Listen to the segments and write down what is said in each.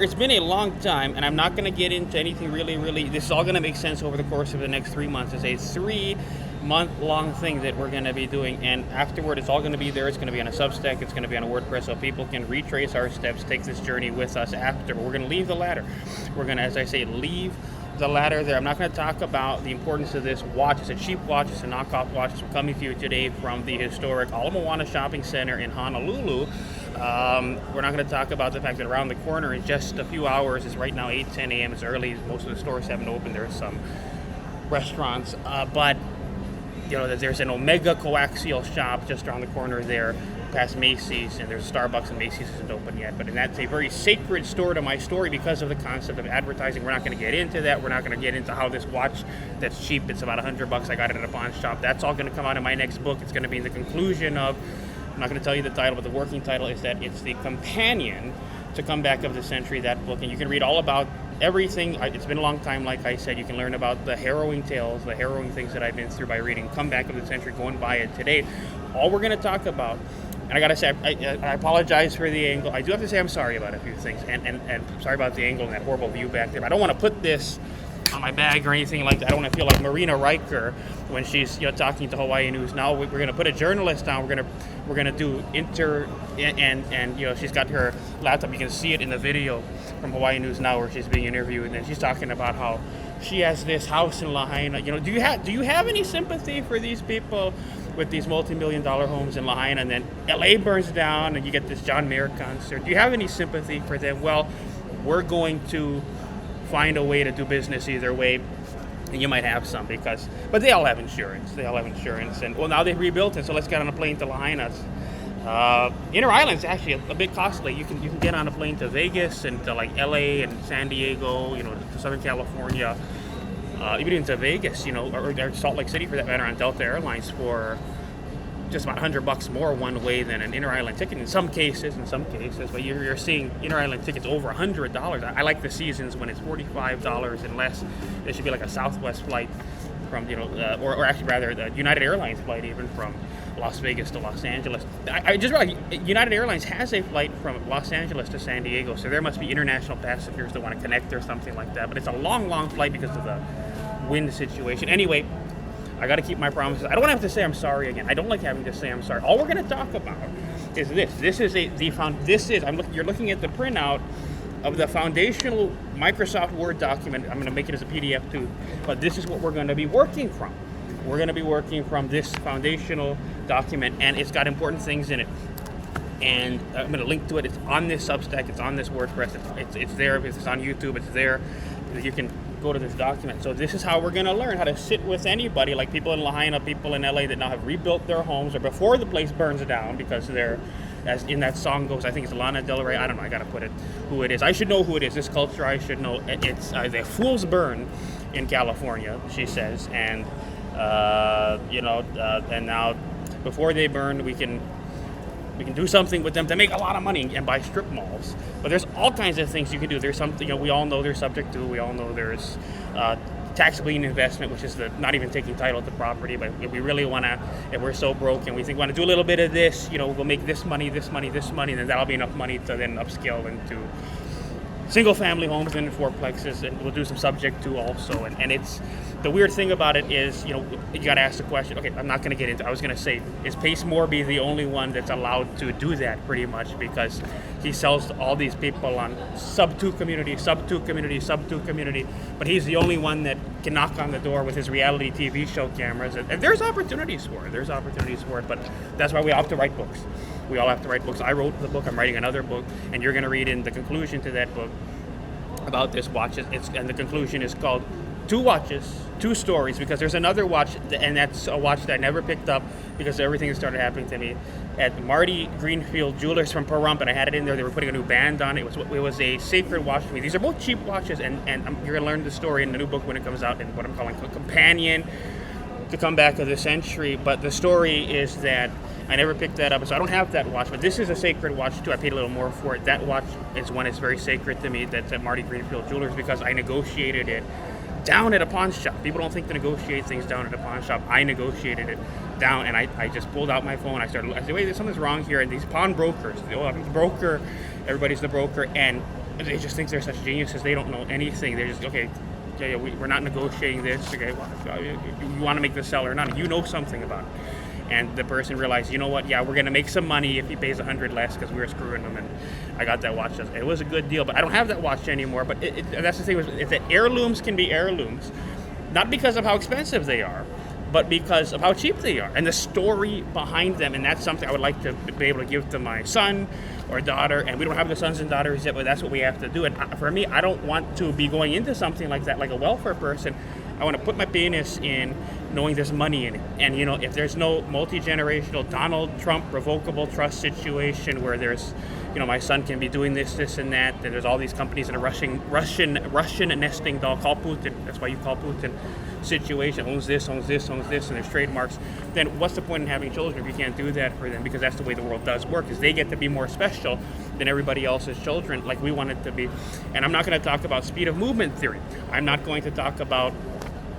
it's been a long time, and I'm not going to get into anything really. This is all going to make sense over the course of the next 3 months. It's a 3-month-long thing that we're going to be doing, and afterward, it's all going to be there. It's going to be on a Substack. It's going to be on a WordPress, so people can retrace our steps, take this journey with us after. But we're going to leave the ladder. We're going to, as I say, leave the ladder there. I'm not going to talk about the importance of this watch. It's a cheap watch. It's a knockoff watch. I'm coming to you today from the historic Ala Moana Shopping Center in Honolulu. We're not going to talk about the fact that around the corner in just a few hours, it's right now 8-10 a.m. It's early. Most of the stores haven't opened. There's some restaurants, but there's an Omega coaxial shop just around the corner there, past Macy's, and there's Starbucks, and Macy's isn't open yet. But that's a very sacred store to my story because of the concept of advertising. We're not going to get into that. We're not going to get into how this watch that's cheap, it's about $100. I got it at a pawn shop. That's all going to come out in my next book. It's going to be in the conclusion of, I'm not going to tell you the title, but the working title is that it's the companion to Comeback of the Century, that book. And you can read all about everything. It's been a long time, like I said. You can learn about the harrowing tales, the harrowing things that I've been through by reading Comeback of the Century, going by it today. All we're going to talk about, and I got to say, I apologize for the angle. I do have to say I'm sorry about a few things, and sorry about the angle and that horrible view back there. But I don't want to put this on my bag or anything like that. I don't want to feel like Marina Riker when she's talking to Hawaii News Now. We're going to put a journalist down. We're going to do and she's got her laptop. You can see it in the video from Hawaii News Now where she's being interviewed, and then she's talking about how she has this house in Lahaina. Do you have any sympathy for these people with these multi-million-dollar homes in Lahaina, and then LA burns down and you get this John Mayer concert? Do you have any sympathy for them? Well, we're going to find a way to do business either way, and you might have some but they all have insurance. And well, now they've rebuilt it, so let's get on a plane to Lahaina. Inter-island's actually a bit costly. You can get on a plane to Vegas and to like LA and San Diego, to Southern California, even to Vegas, or Salt Lake City for that matter, on Delta Airlines for just about $100 more one way than an inter-island ticket in some cases, but you're seeing inter-island tickets over $100. I like the seasons when it's $45 and less. There should be like a Southwest flight from, or actually rather the United Airlines flight even from Las Vegas to Los Angeles. I just realized United Airlines has a flight from Los Angeles to San Diego, so there must be international passengers that want to connect or something like that, but it's a long flight because of the wind situation. Anyway, I got to keep my promises. I don't want to have to say I'm sorry again. I don't like having to say I'm sorry. All we're going to talk about is this. You're looking at the printout of the foundational Microsoft Word document. I'm going to make it as a PDF too, but this is what we're going to be working from. We're going to be working from this foundational document, and it's got important things in it. And I'm going to link to it. It's on this Substack. It's on this WordPress. It's there. It's on YouTube. It's there. You can go to this document. So this is how we're going to learn how to sit with anybody, like people in Lahaina, people in LA that now have rebuilt their homes, or before the place burns down, because they're, as in that song goes, I think it's Lana Del Rey. I don't know. I got to put it who it is. I should know who it is. This culture, I should know. It's the Fools Burn in California, she says, and and now before they burn, we can do something with them to make a lot of money and buy strip malls. But there's all kinds of things you can do. There's something, we all know they're subject to. We all know there's tax lien investment, which is not even taking title to property. But if we really want to, if we're so broke and we think we want to do a little bit of this, we'll make this money, and then that'll be enough money to then upscale into single-family homes and fourplexes, and we'll do some subject to also. And it's the weird thing about it is, you got to ask the question. Okay, I'm not going to get into. I was going to say, is Pace Morby the only one that's allowed to do that? Pretty much, because he sells to all these people on sub 2 community, but he's the only one that can knock on the door with his reality TV show cameras. And there's opportunities for it. But that's why we all have to write books. We all have to write books. I wrote the book. I'm writing another book, and you're going to read in the conclusion to that book about this watch. And the conclusion is called 2 Watches, 2 Stories, because there's another watch, and that's a watch that I never picked up because everything that started happening to me at Marty Greenfield Jewelers from Pahrump, and I had it in there. They were putting a new band on it. It was a sacred watch to me. These are both cheap watches, and you're going to learn the story in the new book when it comes out, in what I'm calling a companion to Comeback of the Century. But the story is that I never picked that up, so I don't have that watch. But this is a sacred watch too. I paid a little more for it. That watch is one that's very sacred to me. That's at Marty Greenfield Jewelers, because I negotiated it down at a pawn shop. People don't think to negotiate things down at a pawn shop. I negotiated it down, and I just pulled out my phone. I said, wait, something's wrong here. And these pawn brokers, I'm the broker, everybody's the broker, and they just think they're such geniuses. They don't know anything. They're just, okay, yeah, we're not negotiating this. Okay, well, you want to make this sell or not? You know something about it. And the person realized, you know what? Yeah, we're gonna make some money if he pays $100 less because we were screwing him. And I got that watch. It was a good deal, but I don't have that watch anymore. But that's the thing is that heirlooms can be heirlooms, not because of how expensive they are, but because of how cheap they are and the story behind them. And that's something I would like to be able to give to my son or daughter. And we don't have the sons and daughters yet, but that's what we have to do. And for me, I don't want to be going into something like that, like a welfare person. I want to put my penis in knowing there's money in it. And, if there's no multi-generational Donald Trump revocable trust situation where there's, my son can be doing this, and that, and there's all these companies in a Russian nesting doll, call Putin, that's why you call Putin, situation, owns this, and there's trademarks, then what's the point in having children if you can't do that for them? Because that's the way the world does work, is they get to be more special than everybody else's children, like we want it to be. And I'm not going to talk about speed of movement theory. I'm not going to talk about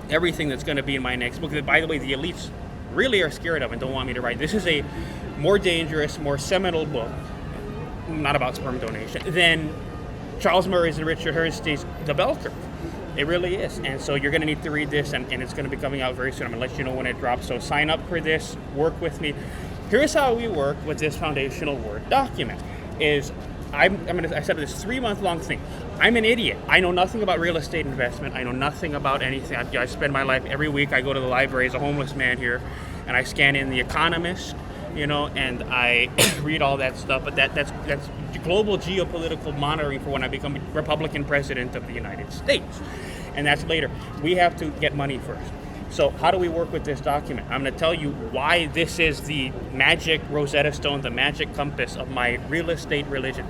everything that's going to be in my next book that, by the way, the elites really are scared of and don't want me to write. This is a more dangerous, more seminal book, not about sperm donation, than Charles Murray's and Richard Herstein's The Bell Curve. It really is. And so you're going to need to read this, and it's going to be coming out very soon. I'm going to let you know when it drops. So sign up for this, work with me. Here's how we work with this foundational Word document. I said this 3-month-long thing. I'm an idiot. I know nothing about real estate investment. I know nothing about anything. I spend my life every week. I go to the library as a homeless man here, and I scan in The Economist, and I read all that stuff. But that's global geopolitical monitoring for when I become Republican president of the United States, and that's later. We have to get money first. So how do we work with this document? I'm going to tell you why this is the magic Rosetta Stone, the magic compass of my real estate religion.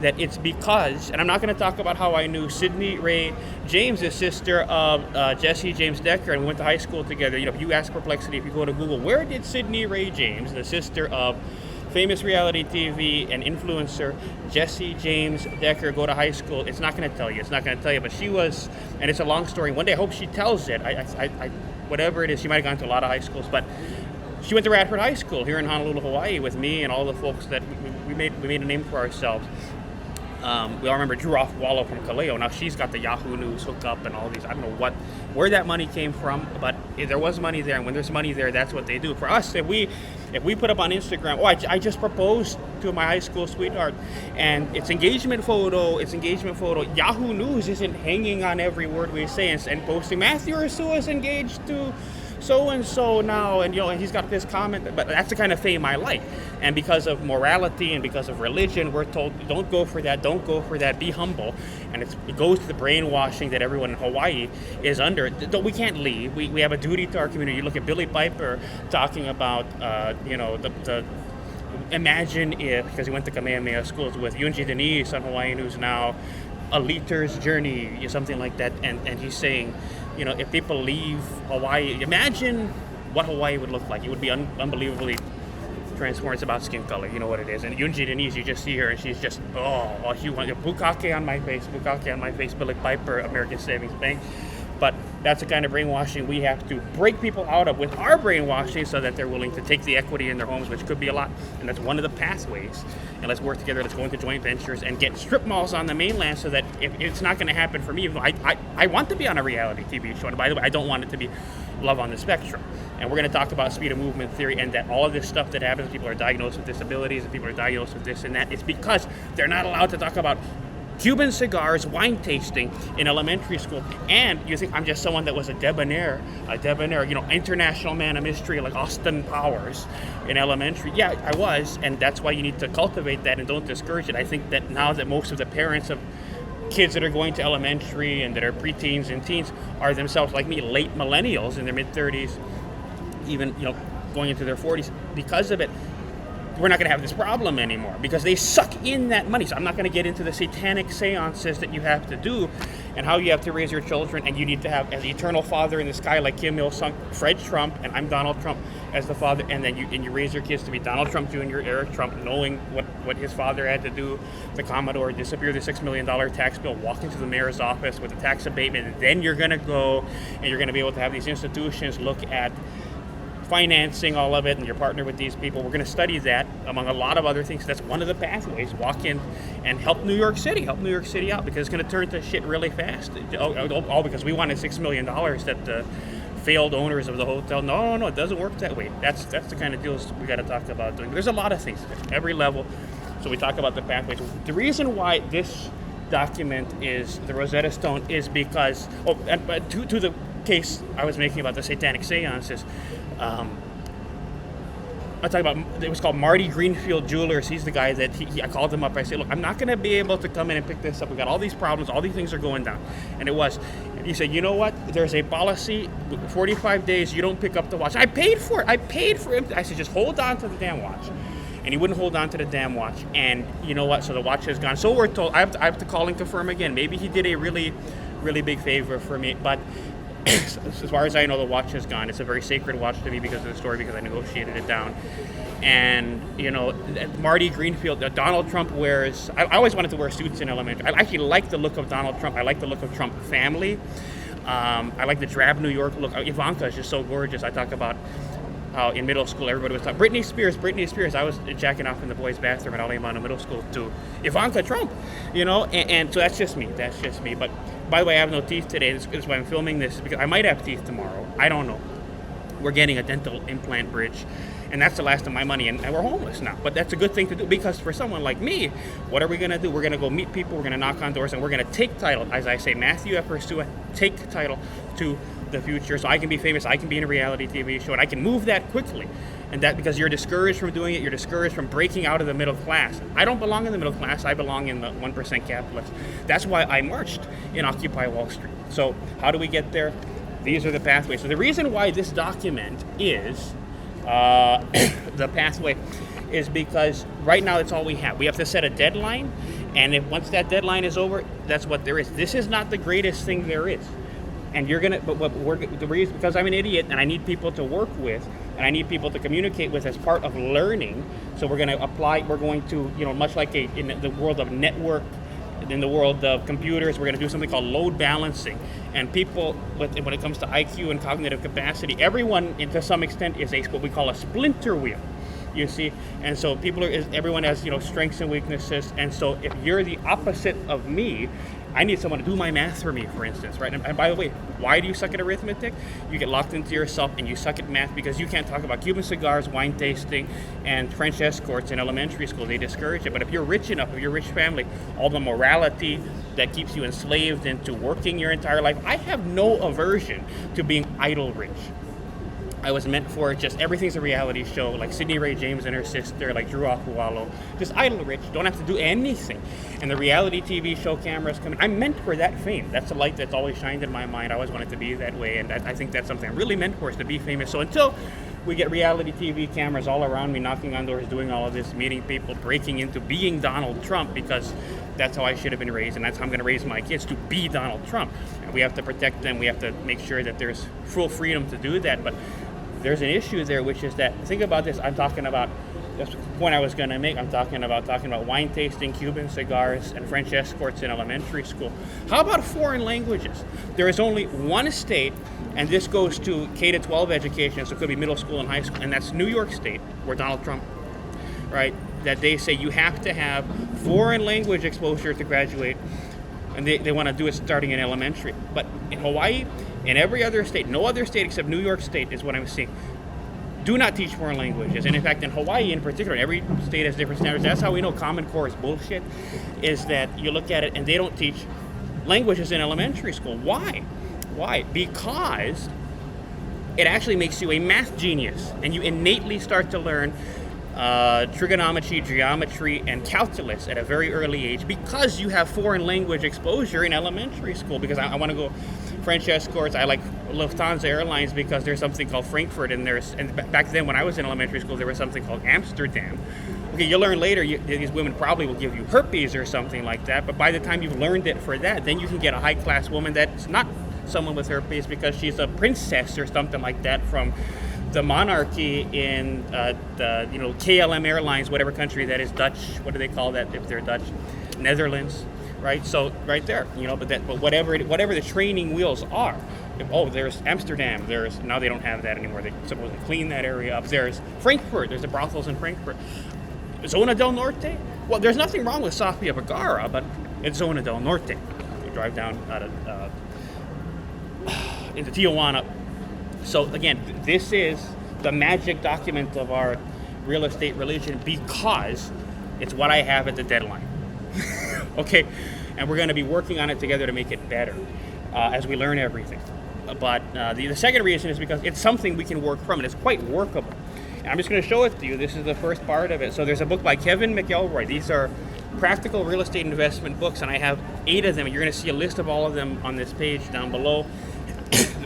That it's because, and I'm not going to talk about how I knew Sidney Ray James, the sister of Jesse James Decker, and we went to high school together. If you ask Perplexity, if you go to Google, where did Sidney Ray James, the sister of famous reality TV and influencer Jesse James Decker, go to high school? It's not going to tell you. But she was, and it's a long story. One day I hope she tells it. I whatever it is, she might have gone to a lot of high schools, but she went to Radford High School here in Honolulu, Hawaii, with me and all the folks that we made a name for ourselves. We all remember Drew Wallow from Kaleo. Now she's got the Yahoo News hookup and all these. I don't know where that money came from, but there was money there, and when there's money there, that's what they do. For us, if we put up on Instagram, I just proposed to my high school sweetheart, and it's engagement photo. Yahoo News isn't hanging on every word we say and posting, Mathew Ursua is engaged to so-and-so now, and he's got this comment, but that's the kind of fame I like. And because of morality and because of religion, we're told, don't go for that, be humble. And it goes to the brainwashing that everyone in Hawaii is under. We can't leave. We have a duty to our community. You look at Billy Piper talking about, imagine if, because he went to Kamehameha schools with Yunji Denise on Hawaii News Now, a leader's journey, something like that, and he's saying, if people leave Hawaii, imagine what Hawaii would look like. It would be unbelievably transformed. It's about skin color, you know what it is. And Yunji Denise, you just see her, and she's just, she wants bukake on my face, Billy Piper, American Savings Bank. But that's the kind of brainwashing we have to break people out of with our brainwashing so that they're willing to take the equity in their homes, which could be a lot. And that's one of the pathways. And let's work together. Let's go into joint ventures and get strip malls on the mainland so that if it's not going to happen for me, even though I want to be on a reality TV show. And by the way, I don't want it to be Love on the Spectrum. And we're going to talk about speed of movement theory and that all of this stuff that happens, people are diagnosed with disabilities and people are diagnosed with this and that. It's because they're not allowed to talk about Cuban cigars, wine tasting in elementary school. And you think I'm just someone that was a debonair, international man of mystery like Austin Powers in elementary. Yeah, I was, and that's why you need to cultivate that and don't discourage it. I think that now that most of the parents of kids that are going to elementary and that are preteens and teens are themselves, like me, late millennials in their mid-30s, even, going into their 40s, because of it, we're not going to have this problem anymore because they suck in that money. So I'm not going to get into the satanic seances that you have to do and how you have to raise your children, and you need to have an eternal father in the sky like Kim Il-sung, Fred Trump, and I'm Donald Trump as the father, and then you raise your kids to be Donald Trump Jr., Eric Trump, knowing what his father had to do, the Commodore, disappear the $6 million tax bill, walk into the mayor's office with a tax abatement, and then you're going to go and you're going to be able to have these institutions look at financing all of it, and you're partnered with these people. We're going to study that among a lot of other things. That's one of the pathways. Walk in and help New York City out, because it's going to turn to shit really fast. All because we wanted $6 million that the failed owners of the hotel. No, it doesn't work that way. That's the kind of deals we got to talk about doing. There's a lot of things at every level. So we talk about the pathways. The reason why this document is the Rosetta Stone is because, to the case I was making about the satanic seances, I talk about, it was called Marty Greenfield Jewelers. He's the guy that I called him up. I said, look, I'm not going to be able to come in and pick this up. We've got all these problems. All these things are going down. And he said, you know what? There's a policy, 45 days, you don't pick up the watch. I paid for it. I said, just hold on to the damn watch. And he wouldn't hold on to the damn watch. And you know what? So the watch has gone. So we're told, I have to call and confirm again. Maybe he did a really, really big favor for me. But as far as I know, the watch has gone. It's a very sacred watch to me because of the story, because I negotiated it down. And, Marty Greenfield, Donald Trump wears, I always wanted to wear suits in elementary. I actually like the look of Donald Trump. I like the look of Trump family. I like the drab New York look. Ivanka is just so gorgeous. I talk about how in middle school everybody was talking, Britney Spears. I was jacking off in the boys' bathroom at Alemano Middle School to Ivanka Trump, and so that's just me. But by the way, I have no teeth today. This is why I'm filming this, because I might have teeth tomorrow. I don't know. We're getting a dental implant bridge, and that's the last of my money, and we're homeless now. But that's a good thing to do, because for someone like me, what are we going to do? We're going to go meet people, we're going to knock on doors, and we're going to take title, as I say, Mathew F. Ursua, take title to the future, so I can be famous, I can be in a reality TV show, and I can move that quickly. And that because you're discouraged from doing it, you're discouraged from breaking out of the middle class. I don't belong in the middle class, I belong in the 1% capitalists. That's why I marched in Occupy Wall Street. So how do we get there? These are the pathways. So the reason why this document is the pathway is because right now that's all we have. We have to set a deadline, and if once that deadline is over, that's what there is. This is not the greatest thing there is. And you're gonna, the reason, because I'm an idiot and I need people to work with, and I need people to communicate with as part of learning. So we're gonna apply. We're going to, much like in the world of network, in the world of computers, we're gonna do something called load balancing. And people, when it comes to IQ and cognitive capacity, everyone, to some extent, is what we call a splinter wheel. You see, and so everyone has strengths and weaknesses. And so if you're the opposite of me, I need someone to do my math for me, for instance, right? And by the way, why do you suck at arithmetic? You get locked into yourself and you suck at math because you can't talk about Cuban cigars, wine tasting, and French escorts in elementary school. They discourage it. But if you're rich enough, if you're a rich family, all the morality that keeps you enslaved into working your entire life. I have no aversion to being idle rich. I was meant for just everything's a reality show, like Sidney Ray James and her sister, like Drew Akualo. Just idle rich, don't have to do anything. And the reality TV show cameras come in. I'm meant for that fame. That's a light that's always shined in my mind. I always wanted to be that way, and I think that's something I'm really meant for, is to be famous. So until we get reality TV cameras all around me, knocking on doors, doing all of this, meeting people, breaking into being Donald Trump, because that's how I should have been raised, and that's how I'm going to raise my kids, to be Donald Trump. And we have to protect them. We have to make sure that there's full freedom to do that. But there's an issue there, which is that, think about this, I'm talking about, that's the point I was going to make, I'm talking about wine tasting, Cuban cigars, and French escorts in elementary school. How about foreign languages? There is only one state, and this goes to K-12 education, so it could be middle school and high school, and that's New York State, where Donald Trump, right, that they say you have to have foreign language exposure to graduate, and they want to do it starting in elementary. But in Hawaii, in every other state, no other state except New York State is what I'm seeing, do not teach foreign languages. And in fact, in Hawaii in particular, every state has different standards. That's how we know Common Core is bullshit, is that you look at it and they don't teach languages in elementary school. Why? Because it actually makes you a math genius, and you innately start to learn trigonometry, geometry, and calculus at a very early age, because you have foreign language exposure in elementary school. Because I want to go French escorts. I like Lufthansa Airlines because there's something called Frankfurt, and back then when I was in elementary school, there was something called Amsterdam. Okay, you'll learn later, these women probably will give you herpes or something like that, but by the time you've learned it for that, then you can get a high-class woman that's not someone with herpes because she's a princess or something like that from the monarchy in KLM Airlines, whatever country that is, Dutch, what do they call that if they're Dutch? Netherlands. right? So right there, but whatever the training wheels are. There's Amsterdam. Now they don't have that anymore. They supposedly clean that area up. There's Frankfurt. There's the brothels in Frankfurt. Zona del Norte. Well, there's nothing wrong with Sofia Vergara, but it's Zona del Norte. You drive down out of into Tijuana. So again, this is the magic document of our real estate religion because it's what I have at the deadline. Okay, and we're going to be working on it together to make it better as we learn everything. But the second reason is because it's something we can work from, and it's quite workable. And I'm just going to show it to you. This is the first part of it. So there's a book by Kevin McElroy. These are practical real estate investment books, and I have 8 of them. You're going to see a list of all of them on this page down below.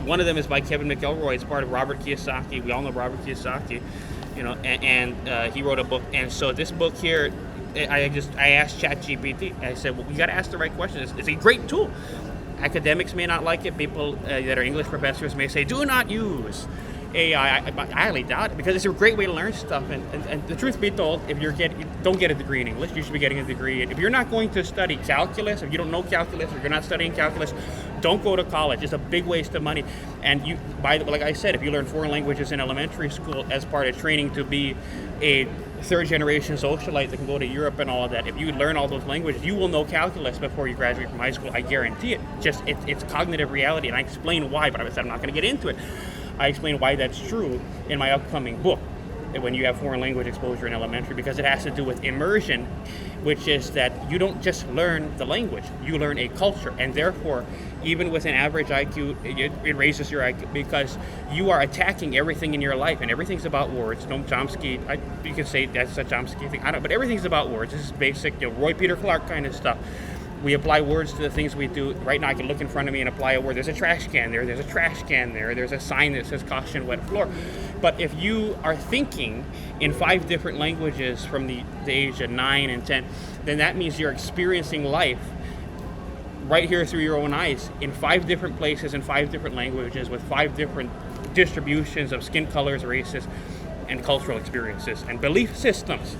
One of them is by Kevin McElroy. It's part of Robert Kiyosaki. We all know Robert Kiyosaki, and he wrote a book. And so this book here, I asked ChatGPT. I said, well, we got to ask the right questions. It's a great tool. Academics may not like it. People that are English professors may say, do not use AI. I highly doubt it because it's a great way to learn stuff. And the truth be told, if don't get a degree in English, you should be getting a degree. If you're not going to study calculus, if you don't know calculus, or you're not studying calculus, don't go to college. It's a big waste of money. And like I said, if you learn foreign languages in elementary school as part of training to be a third-generation socialite that can go to Europe and all of that, if you learn all those languages, you will know calculus before you graduate from high school. I guarantee it. It's cognitive reality, and I explain why, but I said I'm not going to get into it. I explain why that's true in my upcoming book, when you have foreign language exposure in elementary, because it has to do with immersion, which is that you don't just learn the language, you learn a culture, and therefore, even with an average IQ, it raises your IQ because you are attacking everything in your life, and everything's about words. No, Chomsky, you could say that's a Chomsky thing, but everything's about words. This is basic, Roy Peter Clark kind of stuff. We apply words to the things we do. Right now I can look in front of me and apply a word. There's a trash can there, there's a trash can there, there's a sign that says caution wet floor. But if you are thinking in 5 different languages from the age of 9 and 10, then that means you're experiencing life right here through your own eyes in 5 different places, in 5 different languages, with 5 different distributions of skin colors, races, and cultural experiences and belief systems.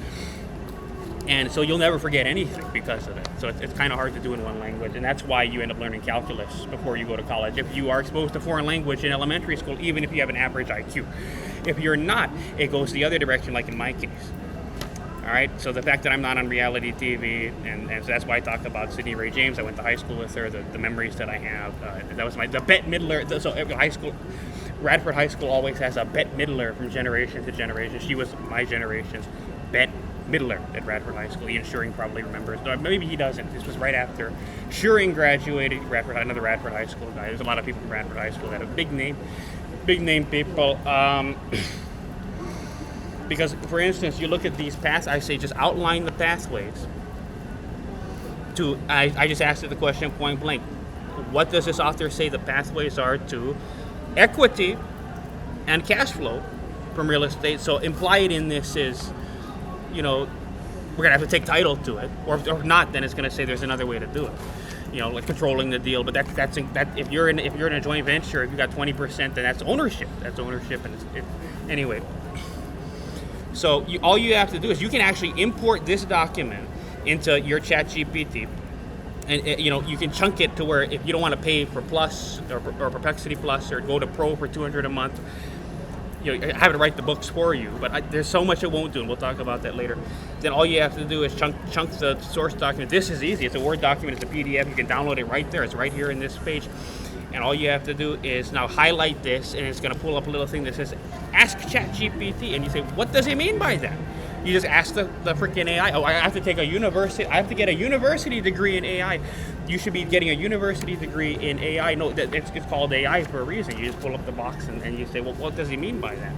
And so you'll never forget anything because of it. So it's kind of hard to do in one language, and that's why you end up learning calculus before you go to college. If you are exposed to foreign language in elementary school, even if you have an average IQ. If you're not, it goes the other direction, like in my case. All right, so the fact that I'm not on reality TV, and so that's why I talk about Sydney Ray James. I went to high school with her, the memories that I have. That was the Bette Midler. So every high school, Radford High School always has a Bette Midler from generation to generation. She was my generation's Bette Midler at Radford High School. Ian Schuring probably remembers. No, maybe he doesn't. This was right after Schuring graduated. Another Radford High School guy. There's a lot of people from Radford High School that have big name people. Because, for instance, you look at these paths. I say just outline the pathways. I just asked it the question point blank. What does this author say the pathways are to equity and cash flow from real estate? So implied in this is, we're gonna have to take title to it, or if not, then it's gonna say there's another way to do it. Like controlling the deal. But that's if you're in a joint venture, if you got 20%, then that's ownership. That's ownership, and anyway. So all you have to do is you can actually import this document into your ChatGPT, and you can chunk it to where if you don't want to pay for Plus or Perplexity Plus or go to Pro for $200 a month. Have it write the books for you, but there's so much it won't do, and we'll talk about that later. Then all you have to do is chunk the source document. This is easy. It's a Word document. It's a PDF. You can download it right there. It's right here in this page. And all you have to do is now highlight this, and it's going to pull up a little thing that says, Ask ChatGPT. And you say, what does it mean by that? You just ask the freaking AI, I have to get a university degree in AI. You should be getting a university degree in AI. No, it's called AI for a reason. You just pull up the box and you say, well, what does he mean by that?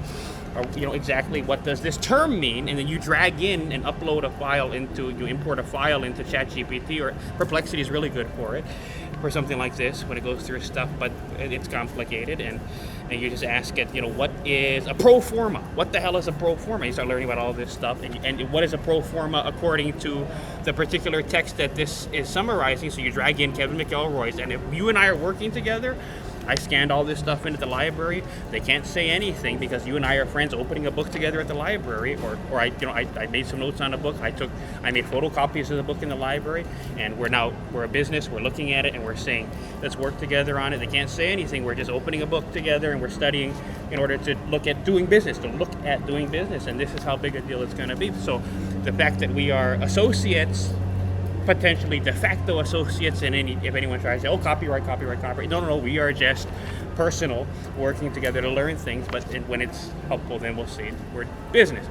Or, exactly what does this term mean? And then you drag in and upload a file you import a file into ChatGPT, or Perplexity is really good for it, for something like this when it goes through stuff, but it's complicated. And you just ask it, what is a pro forma? What the hell is a pro forma? You start learning about all this stuff, and what is a pro forma according to the particular text that this is summarizing. So you drag in Kevin McElroy's, and if you and I are working together, I scanned all this stuff into the library. They can't say anything because you and I are friends opening a book together at the library, or I made some notes on a book. I made photocopies of the book in the library, and we're a business. We're looking at it and we're saying, let's work together on it. They can't say anything. We're just opening a book together and we're studying in order to look at doing business. And this is how big a deal it's going to be. So the fact that we are associates, potentially de facto associates, and if anyone tries to say, oh, copyright. No, we are just personal, working together to learn things, but when it's helpful, then we'll see we're business.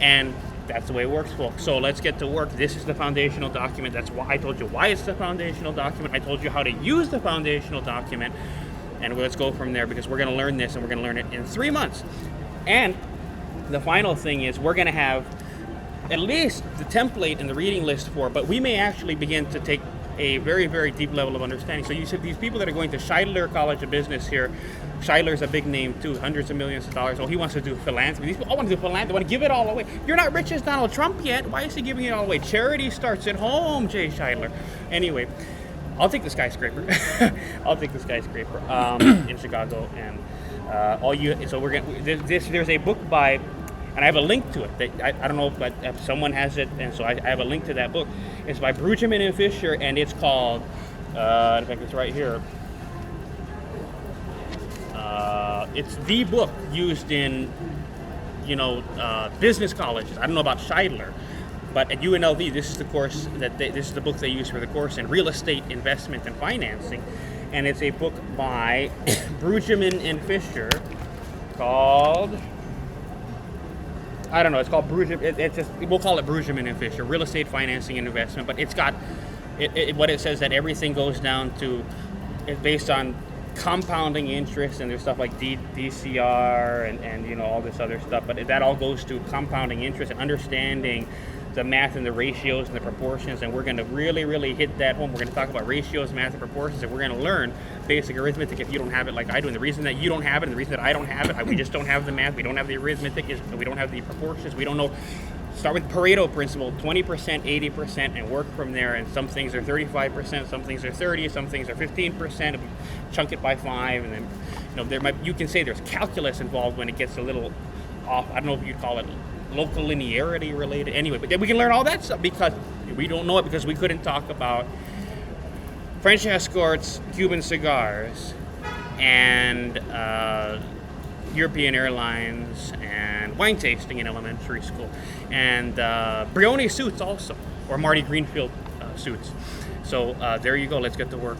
And that's the way it works, folks. So let's get to work. This is the foundational document. That's why I told you why it's the foundational document. I told you how to use the foundational document, and let's go from there, because we're going to learn this, and we're going to learn it in 3 months. And the final thing is we're going to have at least the template and the reading list for, but we may actually begin to take a very, very deep level of understanding. So you said these people that are going to Scheidler College of Business here, Scheidler's a big name too, hundreds of millions of dollars. Oh, he wants to do philanthropy. These people all want to do philanthropy. They want to give it all away. You're not rich as Donald Trump yet. Why is he giving it all away? Charity starts at home, Jay Scheidler. Anyway, I'll take the skyscraper. In Chicago, and there's a book by, and I have a link to it. I don't know if someone has it, and so I have a link to that book. It's by Brueggemann and Fisher, and it's called, in fact, it's right here. It's the book used in, business colleges. I don't know about Scheidler, but at UNLV, this is the course this is the book they use for the course in real estate investment and financing, and it's a book by Brueggemann and Fisher called, I don't know, it's called we'll call it Brueggemann and Fisher, Real Estate Financing and Investment, but it's got, what it says that everything goes down to, it's based on compounding interest, and there's stuff like DCR and all this other stuff, but that all goes to compounding interest and understanding the math and the ratios and the proportions, and we're going to really, really hit that home. We're going to talk about ratios, math, and proportions, and we're going to learn basic arithmetic if you don't have it like I do. And the reason that you don't have it, and the reason that I don't have it, we just don't have the math, we don't have the arithmetic, we don't have the proportions, we don't know. Start with Pareto principle, 20%, 80%, and work from there. And some things are 35%, some things are 30%, some things are 15%. Chunk it by 5, and then you can say there's calculus involved when it gets a little off. I don't know if you'd call it local linearity related. Anyway, but then we can learn all that stuff because we don't know it, because we couldn't talk about French escorts, Cuban cigars, and European airlines, and wine tasting in elementary school, and Brioni suits also, or Marty Greenfield suits. So there you go. Let's get to work.